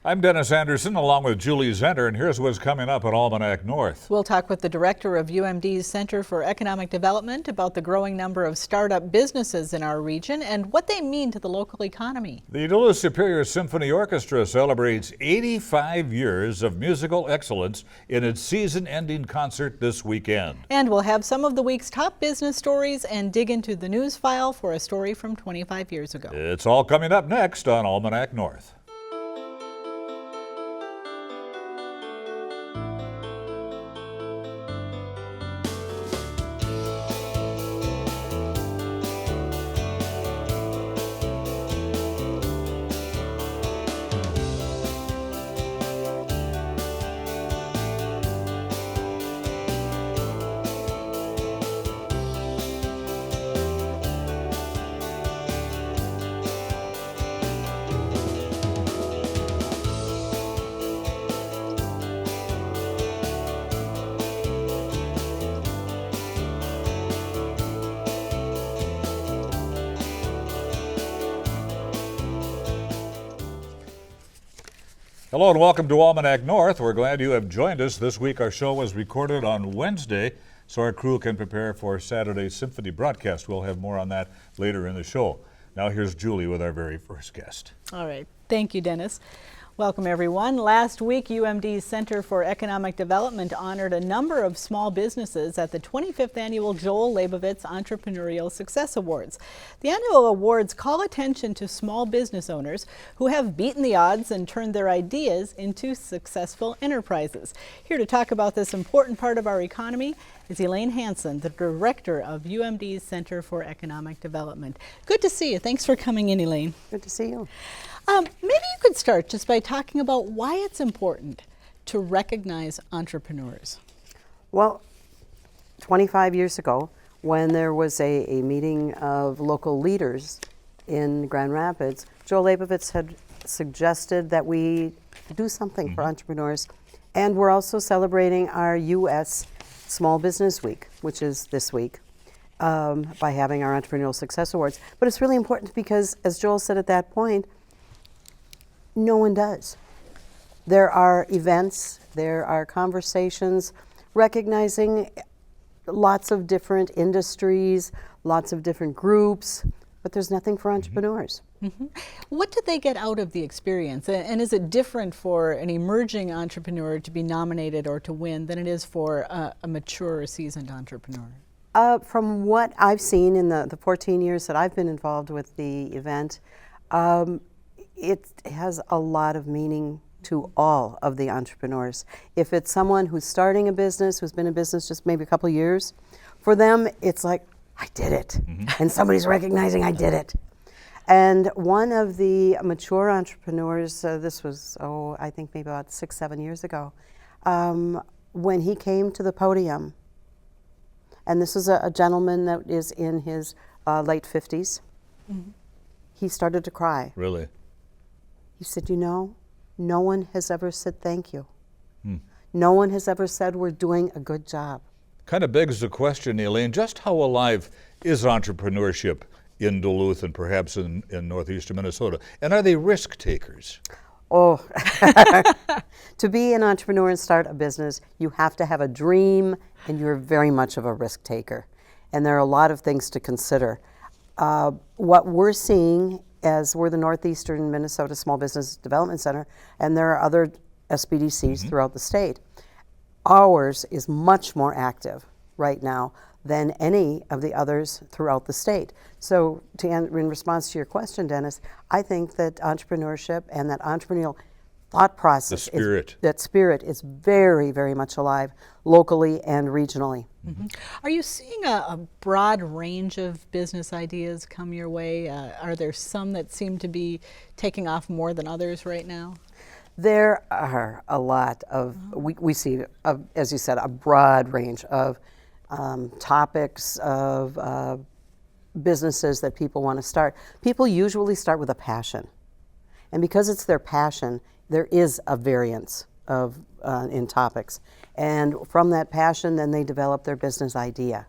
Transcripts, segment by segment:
I'm Dennis Anderson along with Julie Zenter, and here's what's coming up at Almanac North. We'll talk with the director of UMD's Center for Economic Development about the growing number of startup businesses in our region and what they mean to the local economy. The Duluth-Superior Symphony Orchestra celebrates 85 years of musical excellence in its season-ending concert this weekend. And we'll have some of the week's top business stories and dig into the news file for a story from 25 years ago. It's all coming up next on Almanac North. Hello and welcome to Almanac North. We're glad you have joined us. This week our show was recorded on Wednesday, so our crew can prepare for Saturday's symphony broadcast. We'll have more on that later in the show. Now here's Julie with our very first guest. All right. Thank you, Dennis. Welcome, everyone. Last week, UMD's Center for Economic Development honored a number of small businesses at the 25th Annual Joel Labovitz Entrepreneurial Success Awards. The annual awards call attention to small business owners who have beaten the odds and turned their ideas into successful enterprises. Here to talk about this important part of our economy is Elaine Hansen, the director of UMD's Center for Economic Development. Good to see you. Thanks for coming in, Elaine. Good to see you. Maybe you could start just by talking about why it's important to recognize entrepreneurs. Well, 25 years ago, when there was a meeting of local leaders in Grand Rapids, Joel Labovitz had suggested that we do something for entrepreneurs. And we're also celebrating our U.S. Small Business Week, which is this week, by having our Entrepreneurial Success Awards. But it's really important because, as Joel said at that point, no one does. There are events, there are conversations recognizing lots of different industries, lots of different groups, but there's nothing for entrepreneurs. What did they get out of the experience? And is it different for an emerging entrepreneur to be nominated or to win than it is for a mature or seasoned entrepreneur? From what I've seen in the 14 years that I've been involved with the event, it has a lot of meaning to all of the entrepreneurs. If it's someone who's starting a business, who's been in business just maybe a couple of years, for them it's like, I did it. And somebody's recognizing I did it. And one of the mature entrepreneurs, this was, I think maybe about 6-7 years ago, when he came to the podium, and this is a gentleman that is in his late 50s, he started to cry. Really? He said, you know, no one has ever said thank you. No one has ever said we're doing a good job. Kind of begs the question, Elaine, just how alive is entrepreneurship in Duluth and perhaps in northeastern Minnesota? And are they risk takers? Oh, to be an entrepreneur and start a business, you have to have a dream, and you're very much of a risk taker. And there are a lot of things to consider. What we're seeing, as we're the Northeastern Minnesota Small Business Development Center, and there are other SBDCs throughout the state, ours is much more active right now than any of the others throughout the state. So in response to your question, Dennis, I think that entrepreneurship and that entrepreneurial thought process, that spirit is very, very much alive locally and regionally. Are you seeing a broad range of business ideas come your way? Are there some that seem to be taking off more than others right now? There are a lot of, we see, as you said, a broad range of topics, of businesses that people want to start. People usually start with a passion. And because it's their passion, there is a variance of in topics. And from that passion, then they develop their business idea.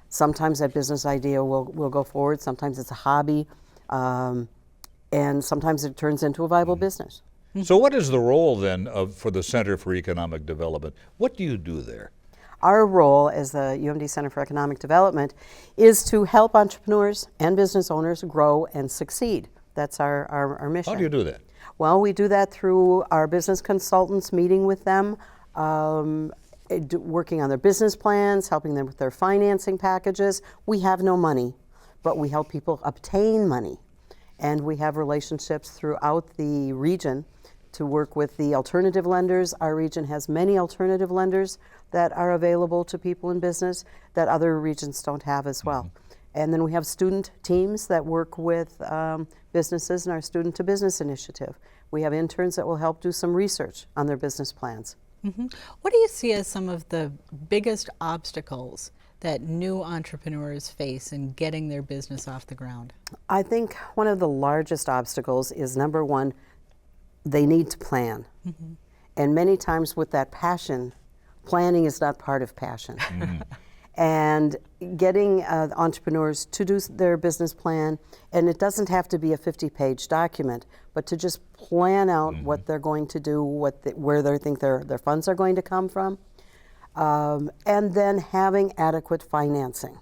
Sometimes that business idea will go forward, sometimes it's a hobby, and sometimes it turns into a viable business. So what is the role then for the Center for Economic Development? What do you do there? Our role as the UMD Center for Economic Development is to help entrepreneurs and business owners grow and succeed. That's our mission. How do you do that? Well, we do that through our business consultants, meeting with them, working on their business plans, helping them with their financing packages. We have no money, but we help people obtain money. And we have relationships throughout the region to work with the alternative lenders. Our region has many alternative lenders that are available to people in business that other regions don't have as well. And then we have student teams that work with businesses in our Student to Business initiative. We have interns that will help do some research on their business plans. What do you see as some of the biggest obstacles that new entrepreneurs face in getting their business off the ground? I think one of the largest obstacles is, number one, they need to plan. And many times with that passion, planning is not part of passion. And getting entrepreneurs to do their business plan, and it doesn't have to be a 50-page document, but to just plan out what they're going to do, where they think their funds are going to come from, and then having adequate financing.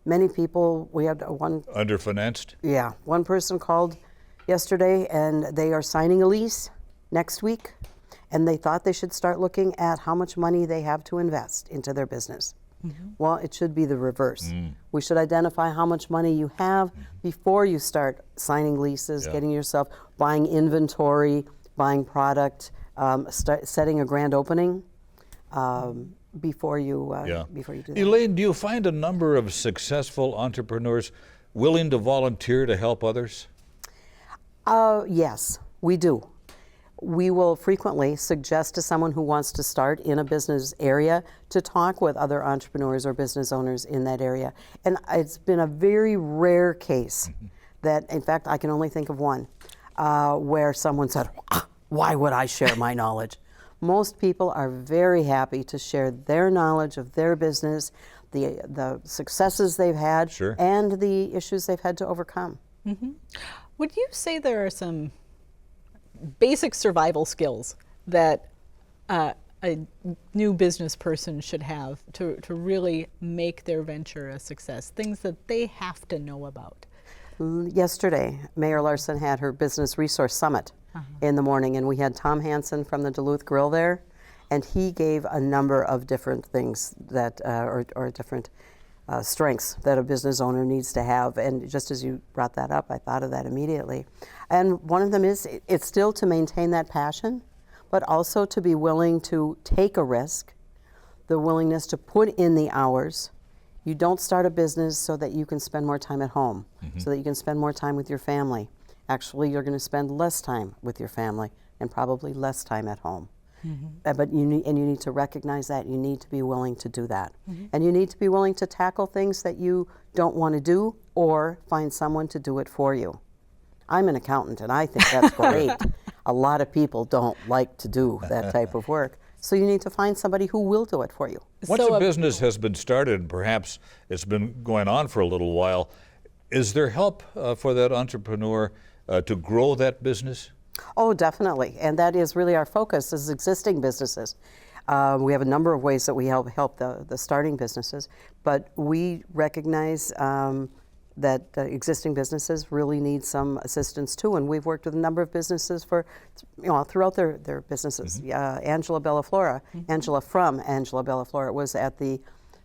Many people, we had one... Underfinanced? Yeah, one person called yesterday and they are signing a lease next week, and they thought they should start looking at how much money they have to invest into their business. Well, it should be the reverse. We should identify how much money you have before you start signing leases, getting yourself, buying inventory, buying product, setting a grand opening before you do that. Elaine, do you find a number of successful entrepreneurs willing to volunteer to help others? Yes, we do. We will frequently suggest to someone who wants to start in a business area to talk with other entrepreneurs or business owners in that area. And it's been a very rare case that, in fact, I can only think of one, where someone said, why would I share my knowledge? Most people are very happy to share their knowledge of their business, the successes they've had, and the issues they've had to overcome. Would you say there are some basic survival skills that a new business person should have to really make their venture a success, things that they have to know about? Yesterday, Mayor Larson had her Business Resource Summit in the morning, and we had Tom Hansen from the Duluth Grill there, and he gave a number of different things that, or different strengths that a business owner needs to have. And just as you brought that up, I thought of that immediately. And one of them is, it's still to maintain that passion, but also to be willing to take a risk, the willingness to put in the hours. You don't start a business so that you can spend more time at home, so that you can spend more time with your family. Actually, you're going to spend less time with your family and probably less time at home. But you need to recognize that. You need to be willing to do that. And you need to be willing to tackle things that you don't want to do, or find someone to do it for you. I'm an accountant, and I think that's great. A lot of people don't like to do that type of work. So you need to find somebody who will do it for you. Once a business has been started, and perhaps it's been going on for a little while, is there help for that entrepreneur to grow that business? Oh, definitely. And that is really our focus, is existing businesses. We have a number of ways that we help the starting businesses, but we recognize that existing businesses really need some assistance too. And we've worked with a number of businesses for, throughout their businesses. Angela Bellaflora, Angela from Angela Bellaflora was at the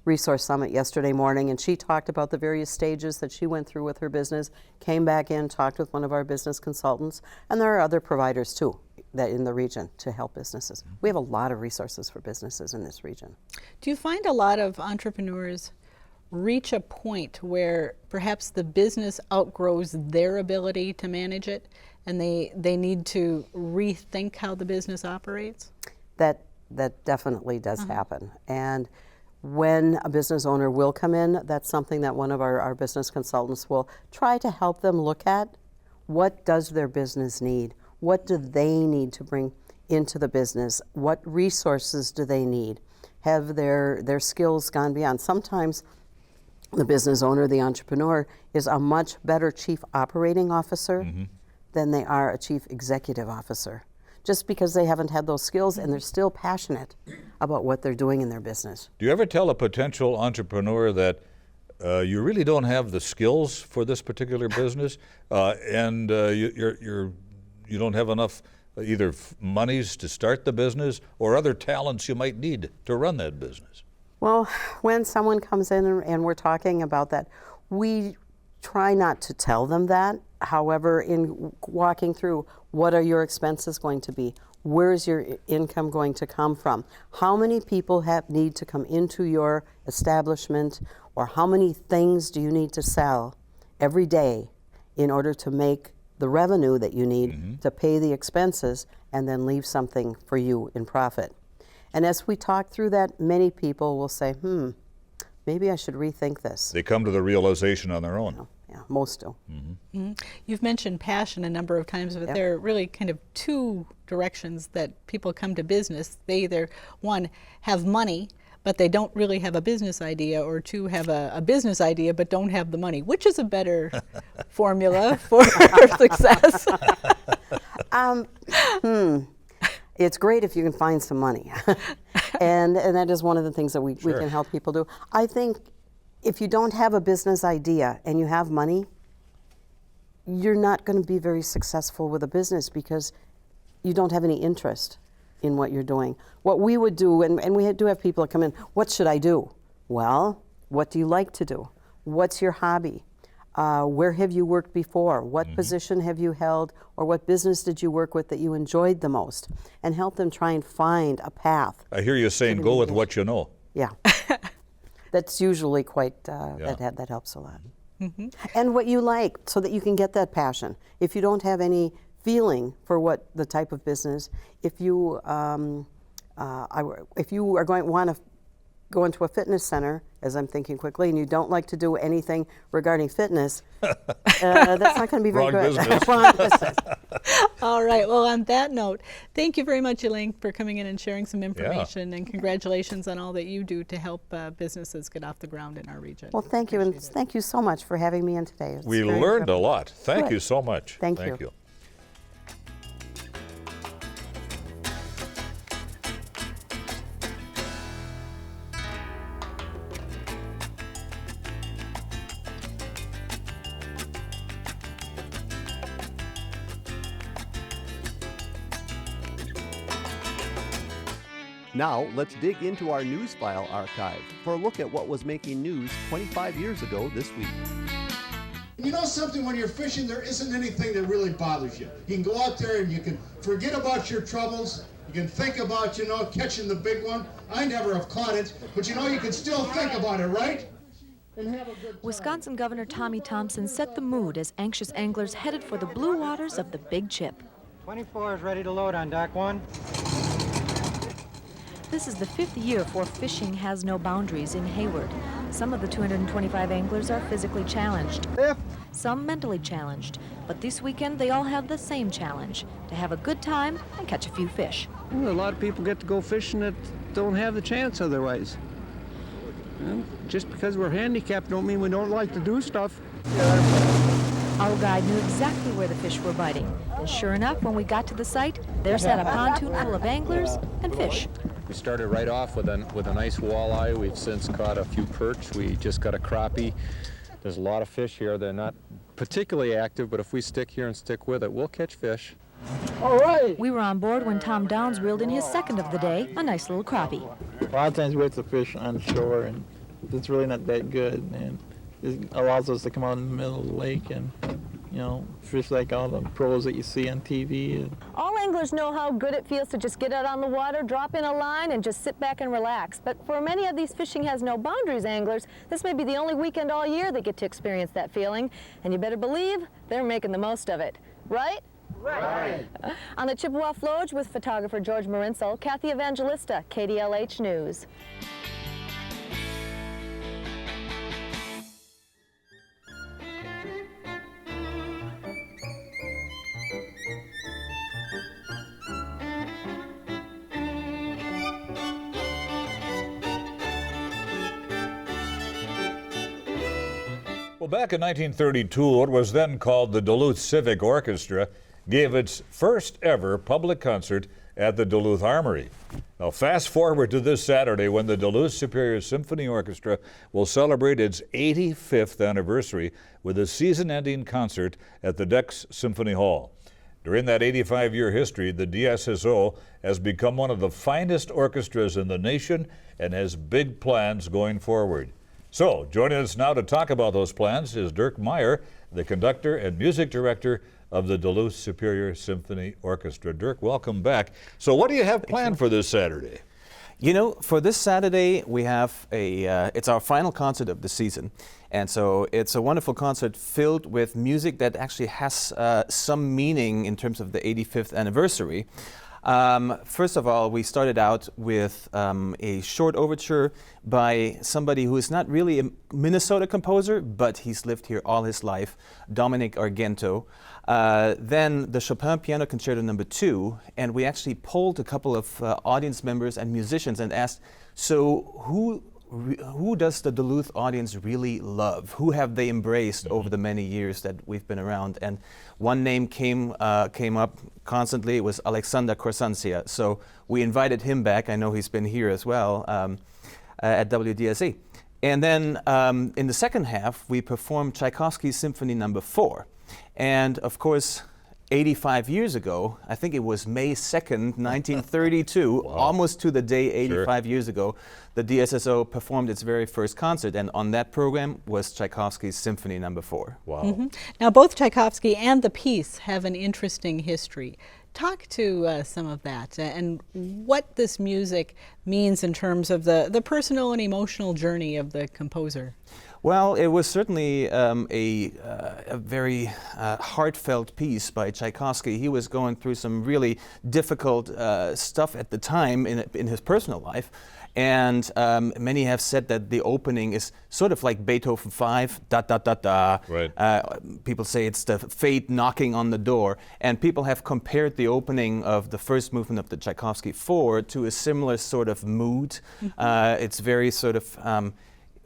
Resource Summit yesterday morning, and she talked about the various stages that she went through with her business, came back in, talked with one of our business consultants, and there are other providers too that in the region to help businesses. We have a lot of resources for businesses in this region. Do you find a lot of entrepreneurs reach a point where perhaps the business outgrows their ability to manage it, and they need to rethink how the business operates? That definitely does happen. And when a business owner will come in, that's something that one of our business consultants will try to help them look at. What does their business need? What do they need to bring into the business? What resources do they need? Have their skills gone beyond? Sometimes the business owner, the entrepreneur, is a much better chief operating officer than they are a chief executive officer, just because they haven't had those skills and they're still passionate about what they're doing in their business. Do you ever tell a potential entrepreneur that you really don't have the skills for this particular business, and you don't have enough either monies to start the business or other talents you might need to run that business? Well, when someone comes in and we're talking about that, we try not to tell them that. However, in walking through, what are your expenses going to be? Where's your income going to come from? How many people need to come into your establishment, or how many things do you need to sell every day in order to make the revenue that you need to pay the expenses and then leave something for you in profit? And as we talk through that, many people will say, maybe I should rethink this. They come to the realization on their own. Yeah, most do. You've mentioned passion a number of times, but there are really kind of two directions that people come to business. They either, one, have money, but they don't really have a business idea, or two, have a business idea but don't have the money. Which is a better formula for success? It's great if you can find some money. and that is one of the things that we can help people do. I think if you don't have a business idea and you have money, you're not going to be very successful with a business because you don't have any interest in what you're doing. What we would do, and we do have people that come in, what should I do? Well, what do you like to do? What's your hobby? Where have you worked before? What position have you held, or what business did you work with that you enjoyed the most? And help them try and find a path. I hear you saying go with what you know. Yeah. That's usually quite, that helps a lot. And what you like, so that you can get that passion. If you don't have any feeling for what the type of business, if you want to go into a fitness center, as I'm thinking quickly, and you don't like to do anything regarding fitness, that's not going to be very good. Wrong business. All right. Well, on that note, thank you very much, Elaine, for coming in and sharing some information, and congratulations on all that you do to help businesses get off the ground in our region. Well, thank you, and thank you so much for having me in today. It's We very learned a interesting. lot. Thank Good. you so much. Thank you. Now, let's dig into our news file archive for a look at what was making news 25 years ago this week. You know something, when you're fishing, there isn't anything that really bothers you. You can go out there and you can forget about your troubles. You can think about, catching the big one. I never have caught it, but you can still think about it, right? And have a good time. Wisconsin Governor Tommy Thompson set the mood as anxious anglers headed for the blue waters of the Big Chip. 24 is ready to load on dock 1. This is the 5th year for Fishing Has No Boundaries in Hayward. Some of the 225 anglers are physically challenged, some mentally challenged, but this weekend they all have the same challenge, to have a good time and catch a few fish. Well, a lot of people get to go fishing that don't have the chance otherwise. Just because we're handicapped don't mean we don't like to do stuff. Our guide knew exactly where the fish were biting, and sure enough, when we got to the site, there sat a pontoon full of anglers and fish. We started right off with a nice walleye. We've since caught a few perch. We just got a crappie. There's a lot of fish here. They're not particularly active, but if we stick here and stick with it, we'll catch fish. All right. We were on board when Tom Downs reeled in his second of the day, a nice little crappie. A lot of times we have to fish on shore, and it's really not that good, and it allows us to come out in the middle of the lake and, fish like all the pros that you see on TV. All anglers know how good it feels to just get out on the water, drop in a line, and just sit back and relax. But for many of these Fishing Has No Boundaries anglers, this may be the only weekend all year they get to experience that feeling. And you better believe they're making the most of it. Right? Right. On the Chippewa Flowage with photographer George Marinsel, Kathy Evangelista, KDLH News. Well, back in 1932, what was then called the Duluth Civic Orchestra gave its first ever public concert at the Duluth Armory. Now fast forward to this Saturday when the Duluth-Superior Symphony Orchestra will celebrate its 85th anniversary with a season-ending concert at the Dex Symphony Hall. During that 85-year history, the DSSO has become one of the finest orchestras in the nation and has big plans going forward. So, joining us now to talk about those plans is Dirk Meyer, the conductor and music director of the Duluth-Superior Symphony Orchestra. Dirk, welcome back. So what do you have planned for this Saturday? You know, for this Saturday, we have it's our final concert of the season. And so it's a wonderful concert filled with music that actually has some meaning in terms of the 85th anniversary. First of all, we started out with a short overture by somebody who is not really a Minnesota composer, but he's lived here all his life, Dominic Argento. Then the Chopin Piano Concerto No. 2, and we actually polled a couple of audience members and musicians and asked, so who does the Duluth audience really love? Who have they embraced over the many years that we've been around? And one name came up constantly. It was Alexander Korsancia. So we invited him back. I know he's been here as well at WDSE. And then in the second half, we performed Tchaikovsky's Symphony No. 4. And of course, 85 years ago, I think it was May 2nd, 1932, wow. Almost to the day 85 years ago, the DSSO performed its very first concert, and on that program was Tchaikovsky's Symphony No. 4. Wow. Now, both Tchaikovsky and the piece have an interesting history. Talk to some of that and what this music means in terms of the personal and emotional journey of the composer. Well, it was certainly a very heartfelt piece by Tchaikovsky. He was going through some really difficult stuff at the time in his personal life. And many have said that the opening is sort of like Beethoven 5, da da da da. Right. People say it's the fate knocking on the door. And people have compared the opening of the first movement of the Tchaikovsky 4 to a similar sort of mood. It's very sort of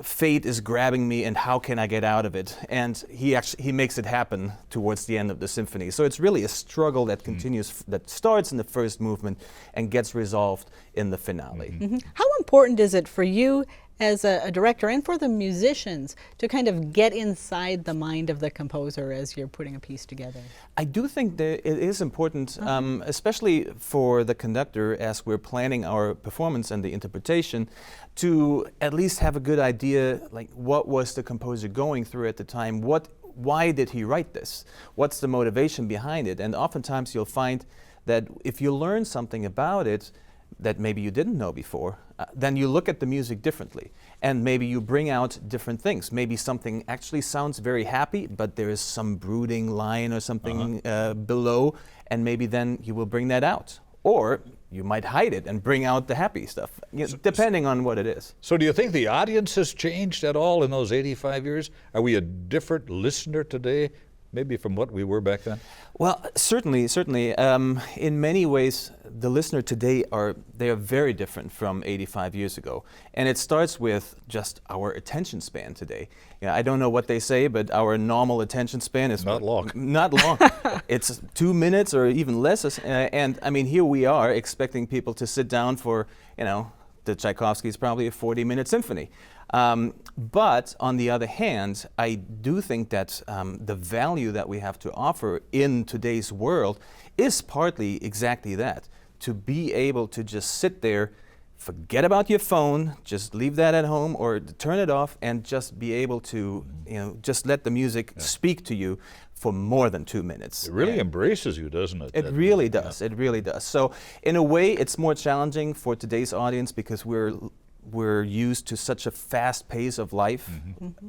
fate is grabbing me and how can I get out of it? And he makes it happen towards the end of the symphony. So it's really a struggle that continues, that starts in the first movement and gets resolved in the finale. How important is it for you as a director and for the musicians to kind of get inside the mind of the composer as you're putting a piece together? I do think that it is important, especially for the conductor as we're planning our performance and the interpretation, to at least have a good idea, like what was the composer going through at the time, why did he write this, what's the motivation behind it, and oftentimes you'll find that if you learn something about it that maybe you didn't know before, then you look at the music differently, and maybe you bring out different things. Maybe something actually sounds very happy, but there is some brooding line or something below, and maybe then you will bring that out. Or you might hide it and bring out the happy stuff, depending on what it is. So do you think the audience has changed at all in those 85 years? Are we a different listener today, maybe from what we were back then? Well, certainly. In many ways, the listener today they are very different from 85 years ago. And it starts with just our attention span today. I don't know what they say, but our normal attention span is not long. Not long. It's 2 minutes or even less. And I mean, here we are expecting people to sit down for, the Tchaikovsky is probably a 40-minute symphony. But on the other hand, I do think that the value that we have to offer in today's world is partly exactly that, to be able to just sit there, forget about your phone, just leave that at home or turn it off and just be able to, just let the music speak to you for more than 2 minutes. It really embraces you, doesn't it? It really does. It really does. So in a way, it's more challenging for today's audience because we're used to such a fast pace of life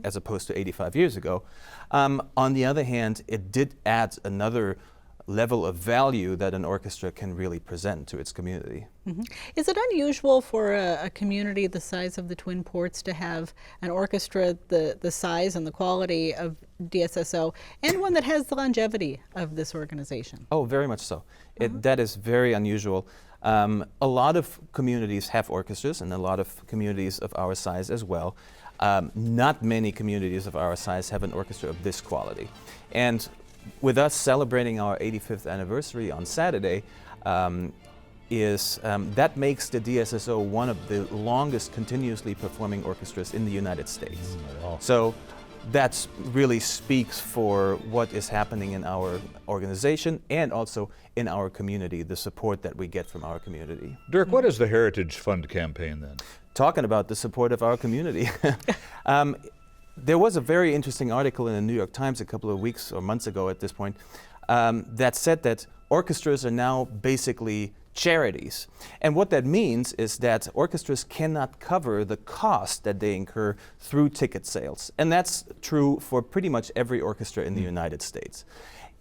as opposed to 85 years ago. On the other hand, it did add another level of value that an orchestra can really present to its community. Is it unusual for a community the size of the Twin Ports to have an orchestra the size and the quality of DSSO and one that has the longevity of this organization? Oh, very much so. That is very unusual. A lot of communities have orchestras and a lot of communities of our size as well. Not many communities of our size have an orchestra of this quality. And with us celebrating our 85th anniversary on Saturday, that makes the DSSO one of the longest continuously performing orchestras in the United States. Wow. So that really speaks for what is happening in our organization and also in our community, the support that we get from our community. Dirk, what is the Heritage Fund campaign then? Talking about the support of our community. There was a very interesting article in the New York Times a couple of weeks or months ago at this point that said that orchestras are now basically charities. And what that means is that orchestras cannot cover the cost that they incur through ticket sales. And that's true for pretty much every orchestra in the United States.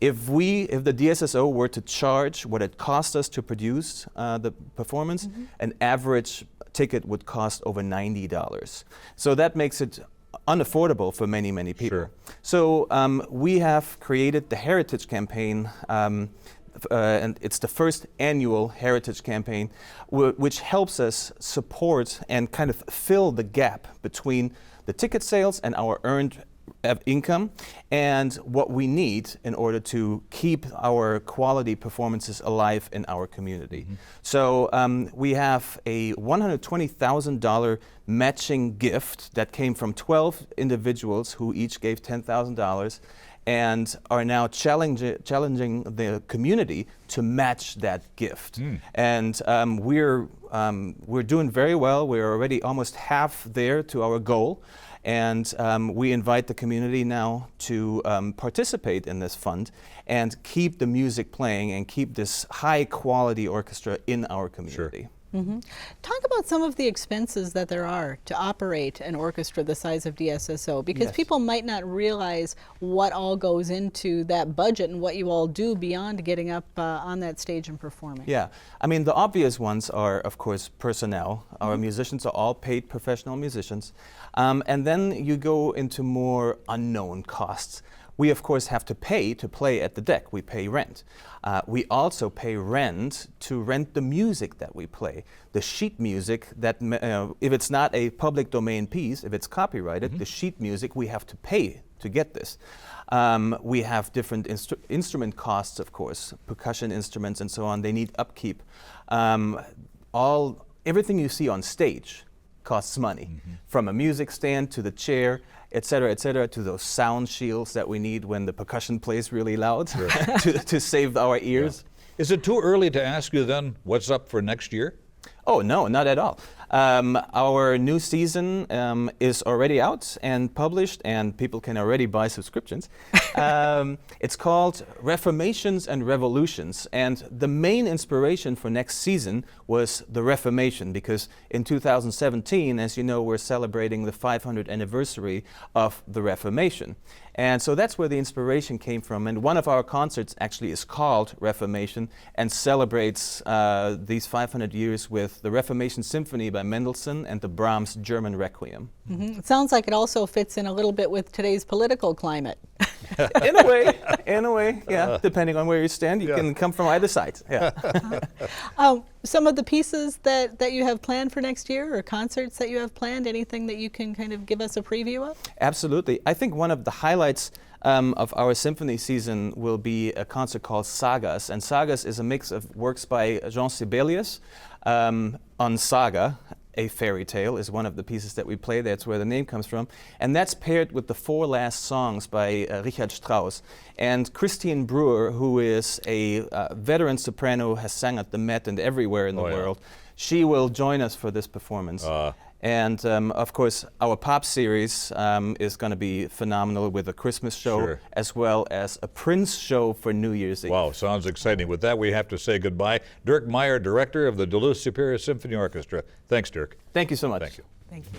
If the DSSO were to charge what it cost us to produce the performance, an average ticket would cost over $90. So that makes it unaffordable for many, many people. Sure. So we have created the Heritage Campaign, and it's the first annual Heritage Campaign, which helps us support and kind of fill the gap between the ticket sales and our earned income and what we need in order to keep our quality performances alive in our community. So we have a $120,000 matching gift that came from 12 individuals who each gave $10,000 and are now challenging the community to match that gift. And we're doing very well. We're already almost half there to our goal. And we invite the community now to participate in this fund and keep the music playing and keep this high quality orchestra in our community. Talk about some of the expenses that there are to operate an orchestra the size of DSSO, because people might not realize what all goes into that budget and what you all do beyond getting up on that stage and performing. Yeah, I mean the obvious ones are of course personnel. Our musicians are all paid professional musicians. And then you go into more unknown costs. We of course have to pay to play at the deck. We pay rent. We also pay rent to rent the music that we play. The sheet music that, if it's not a public domain piece, if it's copyrighted, the sheet music we have to pay to get this. We have different instrument costs, of course, percussion instruments and so on. They need upkeep. Everything you see on stage costs money, from a music stand to the chair, et cetera, to those sound shields that we need when the percussion plays really loud to save our ears. Is it too early to ask you then what's up for next year? Oh, no, not at all. Our new season is already out and published, and people can already buy subscriptions. It's called Reformations and Revolutions, and the main inspiration for next season was the Reformation, because in 2017, as you know, we're celebrating the 500th anniversary of the Reformation. And so that's where the inspiration came from. And one of our concerts actually is called Reformation and celebrates these 500 years with the Reformation Symphony by Mendelssohn and the Brahms German Requiem. It sounds like it also fits in a little bit with today's political climate. In a way, yeah. Depending on where you stand, you can come from either side. Yeah. Some of the pieces that you have planned for next year, or concerts that you have planned, anything that you can kind of give us a preview of? Absolutely. I think one of the highlights of our symphony season will be a concert called Sagas. And Sagas is a mix of works by Jean Sibelius on Saga. A Fairy Tale is one of the pieces that we play. That's where the name comes from. And that's paired with the 4 last songs by Richard Strauss. And Christine Brewer, who is a veteran soprano, has sang at the Met and everywhere in the world. She will join us for this performance. And of course, our pop series is going to be phenomenal with a Christmas show as well as a Prince show for New Year's Eve. Wow, sounds exciting. With that, we have to say goodbye. Dirk Meyer, Director of the Duluth-Superior Symphony Orchestra. Thanks, Dirk. Thank you so much. Thank you. Thank you.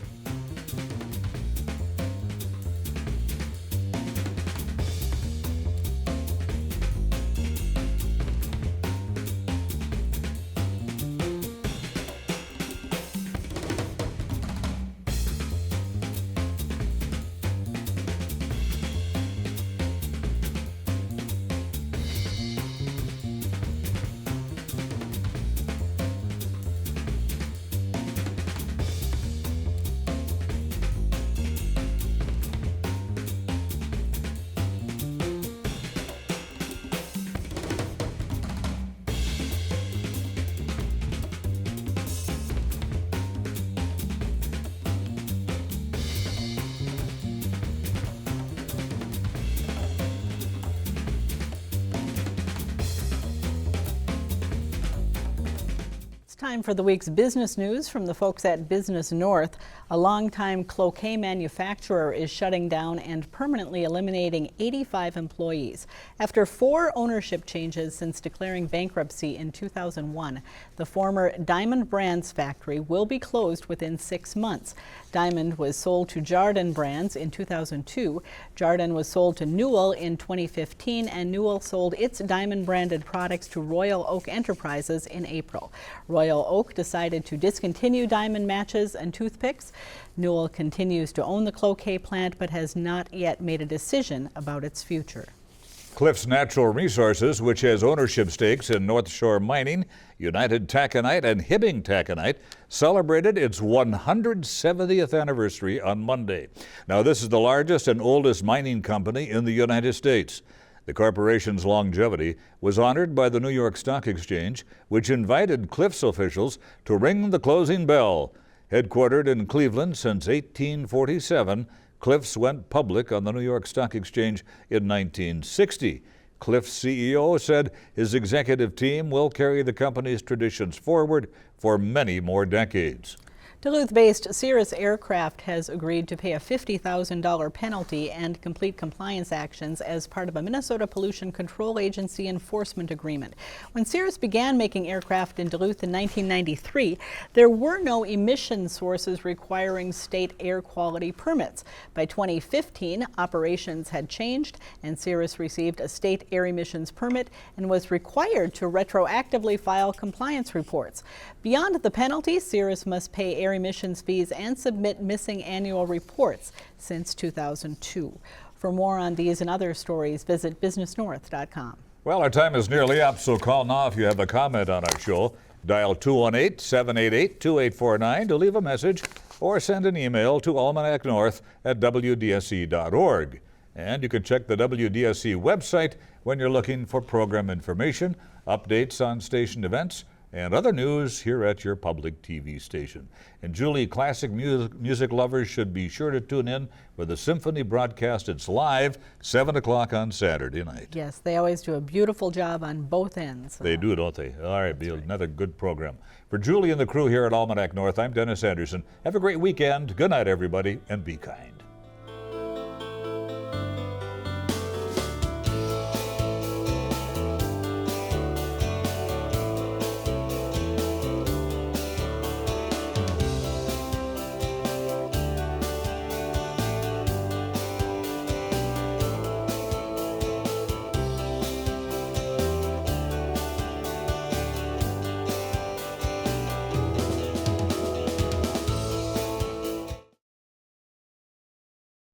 Time for the week's business news from the folks at Business North. A longtime cloquet manufacturer is shutting down and permanently eliminating 85 employees. After 4 ownership changes since declaring bankruptcy in 2001, the former Diamond Brands factory will be closed within 6 months. Diamond was sold to Jardin Brands in 2002. Jardin was sold to Newell in 2015, and Newell sold its Diamond branded products to Royal Oak Enterprises in April. Royal Oak decided to discontinue Diamond matches and toothpicks. Newell continues to own the cloquet plant but has not yet made a decision about its future. Cliffs Natural Resources, which has ownership stakes in North Shore Mining, United Taconite, and Hibbing Taconite, celebrated its 170th anniversary on Monday. Now, this is the largest and oldest mining company in the United States. The corporation's longevity was honored by the New York Stock Exchange, which invited Cliffs officials to ring the closing bell. Headquartered in Cleveland since 1847, Cliffs went public on the New York Stock Exchange in 1960. Cliffs CEO said his executive team will carry the company's traditions forward for many more decades. Duluth-based Cirrus Aircraft has agreed to pay a $50,000 penalty and complete compliance actions as part of a Minnesota Pollution Control Agency enforcement agreement. When Cirrus began making aircraft in Duluth in 1993, there were no emission sources requiring state air quality permits. By 2015, operations had changed, and Cirrus received a state air emissions permit and was required to retroactively file compliance reports. Beyond the penalty, Cirrus must pay air emissions fees and submit missing annual reports since 2002. For more on these and other stories, visit businessnorth.com. Well, our time is nearly up, so call now if you have a comment on our show. Dial 218-788-2849 to leave a message or send an email to almanacnorth@wdse.org. And you can check the WDSE website when you're looking for program information, updates on station events, and other news here at your public TV station. And Julie, classic music lovers should be sure to tune in for the symphony broadcast. It's live, 7 o'clock on Saturday night. Yes, they always do a beautiful job on both ends. They do, don't they? All right, be another good program. For Julie and the crew here at Almanac North, I'm Dennis Anderson. Have a great weekend. Good night, everybody, and be kind.